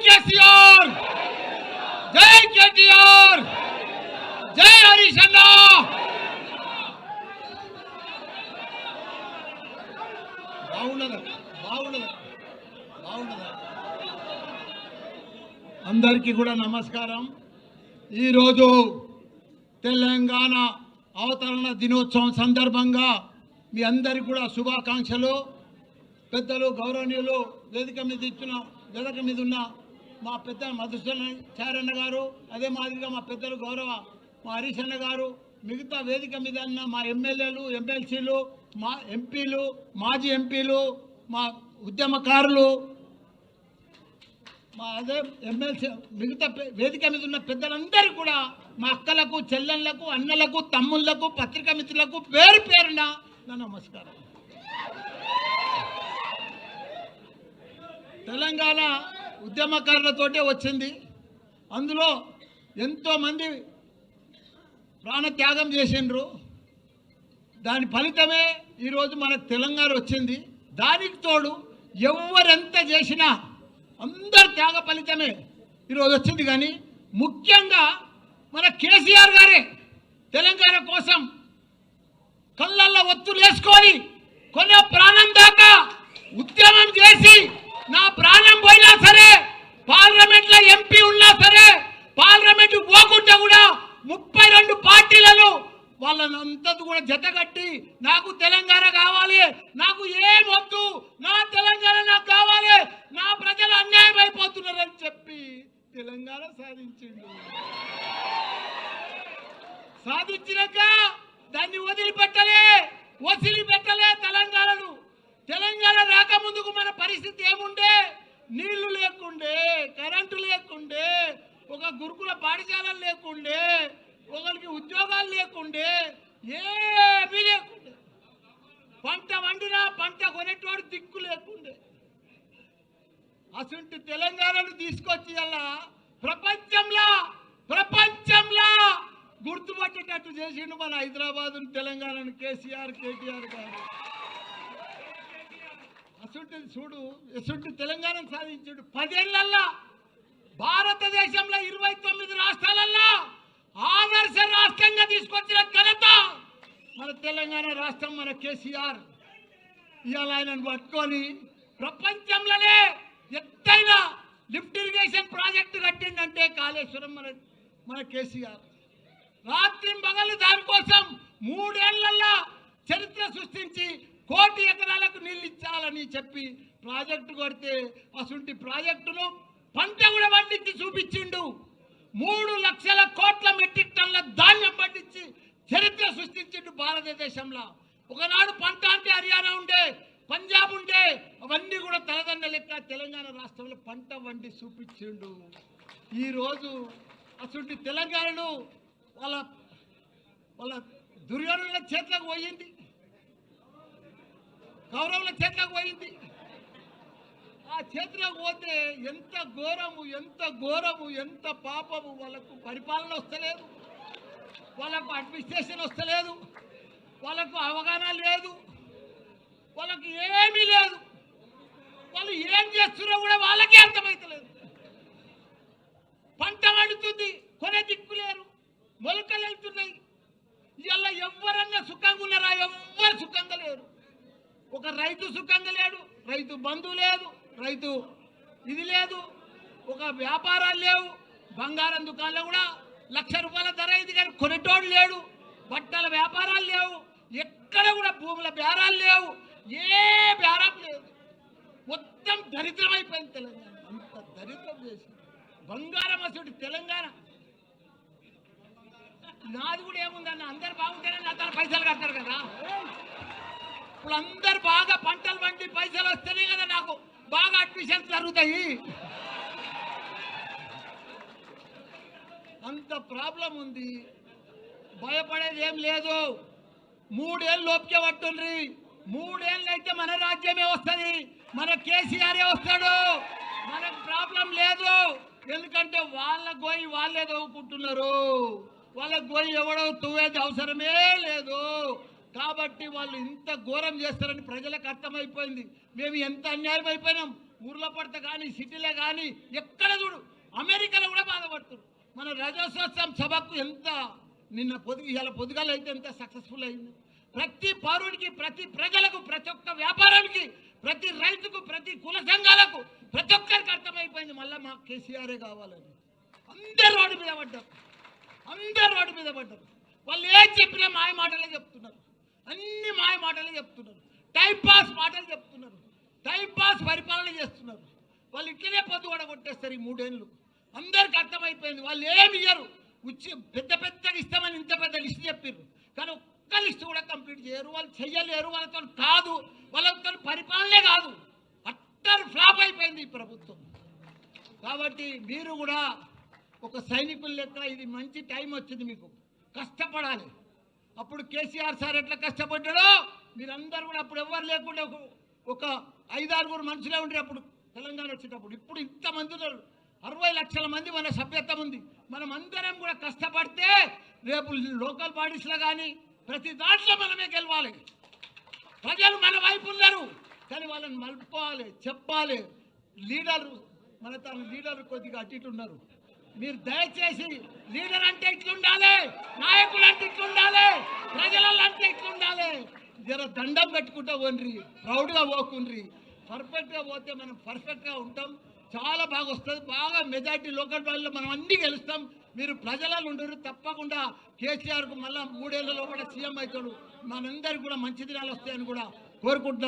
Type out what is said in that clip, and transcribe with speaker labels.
Speaker 1: కేసీఆర్, జై కేటీఆర్, జై హరీష్ అన్న. అందరికీ కూడా నమస్కారం. ఈరోజు తెలంగాణ అవతరణ దినోత్సవం సందర్భంగా మీ అందరికీ కూడా శుభాకాంక్షలు. పెద్దలు గౌరవనీయులు వేదిక మీద ఉన్న మా పెద్ద మధుసూదనాచార్య గారు, అదే మాదిరిగా మా పెద్దలు గౌరవ మా హరీష్ అన్న గారు, మిగతా వేదిక మీద ఉన్న మా ఎమ్మెల్యేలు, ఎమ్మెల్సీలు, మా ఎంపీలు, మాజీ ఎంపీలు, మా ఉద్యమకారులు, మా అదే ఎమ్మెల్సీ, మిగతా వేదిక మీద ఉన్న పెద్దలందరూ కూడా మా అక్కలకు, చెల్లెళ్లకు, అన్నలకు, తమ్ముళ్లకు, పత్రికా మిత్రులకు పేరు పేరున నా నమస్కారం. తెలంగాణ ఉద్యమకారులతోటే వచ్చింది. అందులో ఎంతోమంది ప్రాణత్యాగం చేసిండ్రు. దాని ఫలితమే ఈరోజు మనకు తెలంగాణ వచ్చింది. దానికి తోడు ఎవరెంత చేసినా అందరు త్యాగ ఫలితమే ఈరోజు వచ్చింది. కానీ ముఖ్యంగా మన కేసీఆర్ గారే తెలంగాణ కోసం కళ్ళల్లో ఒత్తులు వేసుకొని కొన్న ప్రాణం దాకా ఉద్యమం చేసి, నా ప్రాణం పోయినా సరే, పార్లమెంట్లో ఎంపీ ఉన్నా సరే, పార్లమెంట్ పోకుండా కూడా 32 పార్టీలను వాళ్ళనంతా కూడా జతగట్టి నాకు తెలంగాణ కావాలి, నాకు ఏం వద్దు, నా తెలంగాణ నాకు కావాలి, నా ప్రజలు అన్యాయం అయిపోతున్నారని చెప్పి తెలంగాణ సాధించినాక దాన్ని వదిలిపెట్టలే తెలంగాణను. తెలంగాణ రాకముందుకు మన పరిస్థితి ఏముండే? నీళ్లు లేకుండే, కరెంటు లేకుండే, ఒక గురుకుల పాఠశాలలు లేకుండే, ఒకరికి ఉద్యోగాలు లేకుండే, ఏమీ లేకుండే. పంట వండినా పంట కొనేటోడు దిక్కు లేకుండే. అసలు తెలంగాణను తీసుకొచ్చి అలా ప్రపంచంలో గుర్తుపట్టేటట్టు చేసిండు మన హైదరాబాద్ తెలంగాణను కేసీఆర్, కేటీఆర్ గారు. అసలు తెలంగాణను సాధించాడు. 10 ఏళ్లల్లో భారతదేశంలో 29 రాష్ట్రాలలో ఆదర్శ రాష్ట్రంగా తీసుకొచ్చిన ఘనత మన తెలంగాణ రాష్ట్రం, మన కేసీఆర్. ఇవాళ ఆయనను పట్టుకొని ప్రపంచంలోనే ఎత్తైన లిఫ్ట్ ఇరిగేషన్ ప్రాజెక్టు కట్టిందంటే కాళేశ్వరం మన కేసీఆర్. రాత్రి పగలు దానికోసం 3 ఏళ్లలో చరిత్ర సృష్టించి 1 కోటి ఎకరాలకు నీళ్ళు ఇచ్చాలని చెప్పి ప్రాజెక్టు కొడితే అసలు ప్రాజెక్టును పంట కూడా పండించి చూపించిండు. 3 లక్షల కోట్ల మెట్రిక్ టన్నుల ధాన్యం పండించి చరిత్ర సృష్టించిండు భారతదేశంలో. ఒకనాడు పంట అంటే హర్యానా ఉండే, పంజాబ్ ఉండే, అవన్నీ కూడా తలదండ లెక్క తెలంగాణ రాష్ట్రంలో పంట వండి చూపించిండు. ఈరోజు అసలు తెలంగాణను వాళ్ళ దుర్యోధనుల చేతులకు పోయింది, కౌరవుల చేతులకు పోయింది. ఆ చేతులకు పోతే ఎంత ఘోరము, ఎంత పాపము. వాళ్ళకు పరిపాలన వస్తలేదు, వాళ్ళకు అడ్మినిస్ట్రేషన్ వస్తలేదు, వాళ్ళకు అవగాహన లేదు, వాళ్ళకు ఏమీ లేదు. వాళ్ళు ఏం చేస్తున్నారో కూడా వాళ్ళకే అర్థమవుతలేదు. పంట వండుతుంది, కొనే దిక్కు లేరు, మొలకలు వెళ్తున్నాయి. ఇలా ఎవరన్నా సుఖంగా ఉన్నారా? ఎవ్వరు సుఖంగా లేరు. ఒక రైతు సుఖంగా లేడు, రైతు బంధువు లేదు, రైతు ఇది లేదు, ఒక వ్యాపారాలు లేవు. బంగారం దుకాణంలో కూడా 1,00,000 రూపాయల ధర ఇది కానీ కొనేటోడు లేడు. బట్టల వ్యాపారాలు లేవు, ఎక్కడ కూడా భూముల బేరాలు లేవు, ఏ బేరం లేదు. మొత్తం దరిద్రం అయిపోయింది తెలంగాణ. అంత దరిద్రం చేసి బంగారం అసలు తెలంగాణ. నాది కూడా ఏముందన్న, అందరు బాగుంటేనే నా తన పైసలు కట్టారు కదా. ఇప్పుడు అందరు బాగా పంటలు పండి పైసలు వస్తేనే కదా నాకు బాగా అడ్మిషన్స్ జరుగుతాయి. అంత ప్రాబ్లం ఉంది. భయపడేది ఏం లేదు. 3 ఏళ్ళు లోపుకే పట్టుండ్రి. 3 ఏళ్ళు అయితే మన రాజ్యమే వస్తుంది, మన కేసీఆరే వస్తాడు. మనకు ప్రాబ్లం లేదు. ఎందుకంటే వాళ్ళ గోయి వాళ్ళే తవ్వుకుంటున్నారు. వాళ్ళ గోయి ఎవడో తవ్వేది అవసరమే లేదు. కాబట్టి వాళ్ళు ఇంత ఘోరం చేస్తారని ప్రజలకు అర్థమైపోయింది. మేము ఎంత అన్యాయం అయిపోయినాం. ఊర్లో పడితే కానీ సిటీలో కానీ ఎక్కడ చూడు, అమెరికాలో కూడా బాధపడుతున్నారు. మన రాజోత్సవం సభకు ఎంత నిన్న ఇలా పొద్దుగాల అయితే ఎంత సక్సెస్ఫుల్ అయింది. ప్రతి పౌరుడికి, ప్రతి ప్రజలకు, ప్రతి ఒక్క వ్యాపారానికి, ప్రతి రైతుకు, ప్రతి కుల సంఘాలకు, ప్రతి ఒక్కరికి అర్థమైపోయింది మళ్ళీ మా కేసీఆరే కావాలని. అందరు రోడ్డు మీద పడ్డారు, అందరు రోడ్డు మీద పడ్డారు. వాళ్ళు ఏం చెప్పినా మాయ మాటలే చెప్తున్నారు, అన్ని మాయ మాటలే చెప్తున్నారు, టైంపాస్ మాటలు చెప్తున్నారు, టైంపాస్ పరిపాలన చేస్తున్నారు. వాళ్ళు ఇట్లనే పొద్దు కూడా కొట్టేస్తారు ఈ 3 ఏళ్ళు. అందరికి అర్థమైపోయింది వాళ్ళు ఏమి ఇయ్యరు. పెద్ద పెద్దగా ఇస్తామని ఇంత పెద్ద లిస్ట్ చెప్పారు, కానీ ఒక్క లిస్ట్ కూడా కంప్లీట్ చేయరు. వాళ్ళు చెయ్యలేరు, వాళ్ళతో కాదు, వాళ్ళతో పరిపాలనే కాదు. అట్టర్ ఫ్లాప్ అయిపోయింది ఈ ప్రభుత్వం. కాబట్టి మీరు కూడా ఒక సైనికుల లెక్క ఇది మంచి టైం వచ్చింది, మీకు కష్టపడాలి. అప్పుడు కేసీఆర్ సార్ ఎట్లా కష్టపడ్డాడో మీరందరూ కూడా, అప్పుడు ఎవరు లేకుండా ఒక 5-6 మనుషులే ఉండరు అప్పుడు తెలంగాణ వచ్చేటప్పుడు. ఇప్పుడు ఇంతమంది ఉన్నారు, 60 లక్షల మంది మన సభ్యత్వం ఉంది. మనం అందరం కూడా కష్టపడితే రేపు లోకల్ బాడీస్లో కానీ ప్రతి దాంట్లో మనమే గెలవాలి. ప్రజలు మన వైపు ఉన్నారు, కానీ వాళ్ళని మలుపుకోవాలి, చెప్పాలి. లీడరు మన తన లీడర్ కొద్దిగా అటు ఇటు ఉన్నారు. మీరు దయచేసి లీడర్ అంటే ఇట్లుండాలి, నాయకులు అంటే ఇట్లుండాలి, ప్రజలలో అంటే ఇట్లుండాలి. జర దండం పెట్టుకుంటూ పోండ్రి, ప్రౌడ్గా పోకుండ్రి. పర్ఫెక్ట్గా పోతే మనం పర్ఫెక్ట్గా ఉంటాం, చాలా బాగా వస్తుంది. బాగా మెజార్టీ లోకల్ బాడీలో మనం అన్నీ గెలుస్తాం. మీరు ప్రజలలో ఉండరు. తప్పకుండా కేసీఆర్కు మళ్ళీ 3 ఏళ్లలో కూడా సీఎం అవుతాడు. మనందరికీ కూడా మంచి దినాలు వస్తాయని కూడా కోరుకుంటున్నాం.